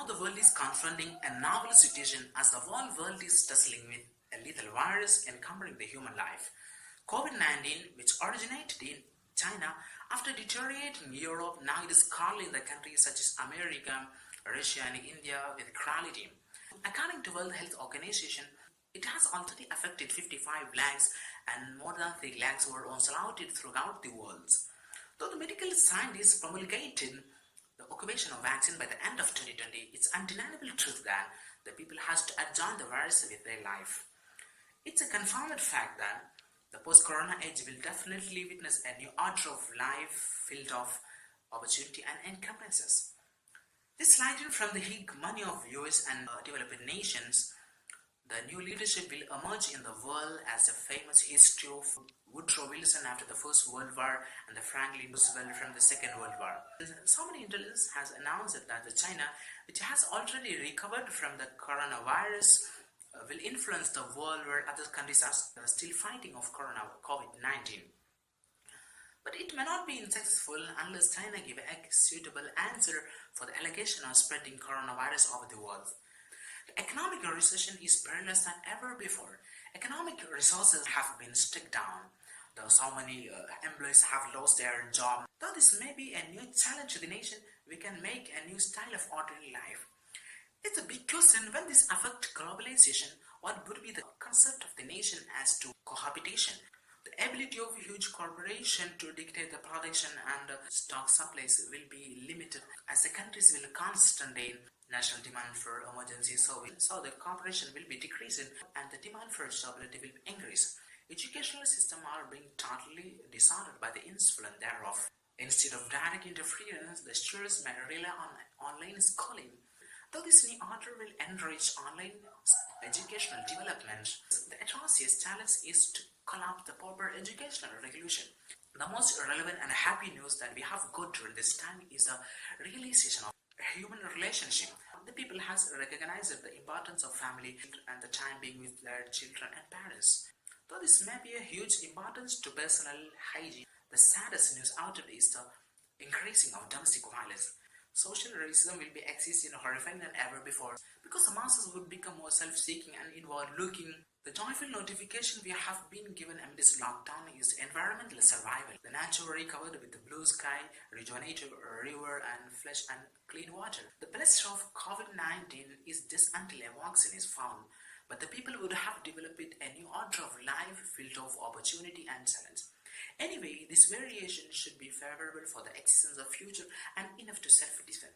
Now the world is confronting a novel situation as the whole world is tussling with a lethal virus encumbering the human life. COVID-19, which originated in China after deteriorating in Europe, now it is currently in the countries such as America, Russia and India with criticality. According to World Health Organization, it has already affected 55 lakhs and more than 3 lakhs were isolated throughout the world. Though the medical scientists promulgated the occupation of vaccine by the end of 2020, it's undeniable truth that the people has to adjoin the virus with their life. It's a confirmed fact that the post-corona age will definitely witness a new order of life filled of opportunity and encumbrances. This lightened from the hegemony of US and developing nations, the new leadership will emerge in the world as the famous history of Woodrow Wilson after the First World War and the Franklin Roosevelt from the Second World War. So many intelligence has announced that China, which has already recovered from the coronavirus, will influence the world where other countries are still fighting of COVID-19. But it may not be successful unless China give a suitable answer for the allegation of spreading coronavirus over the world. The economic recession is perilous than ever before. Economic resources have been stripped down. Though so many employees have lost their job. Though this may be a new challenge to the nation, we can make a new style of ordinary life. It's a big question when this affects globalization. What would be the concept of the nation as to cohabitation? The ability of huge corporations to dictate the production and stock supplies will be limited as the countries will constantly national demand for emergency service. So the corporation will be decreasing and the demand for stability will increase. Educational systems are being totally disordered by the influence thereof. Instead of direct interference, the students may rely on online schooling. Though this new order will encourage online educational development, the atrocious challenge is to collapse the proper educational regulation. The most relevant and happy news that we have got during this time is the realization of human relationship. The people has recognized the importance of family and the time being with their children and parents. Though this may be a huge importance to personal hygiene, the saddest news out of it is the increasing of domestic violence. Social racism will be existing horrifying than ever before because the masses would become more self-seeking and inward-looking. The joyful notification we have been given amid this lockdown is environmental survival. The nature recovered with the blue sky, rejuvenated river and fresh and clean water. The blister of COVID-19 is this until a vaccine is found, but the people would have developed a new order of life filled of opportunity and challenge. Anyway, this variation should be favorable for the existence of future and enough to self-defend.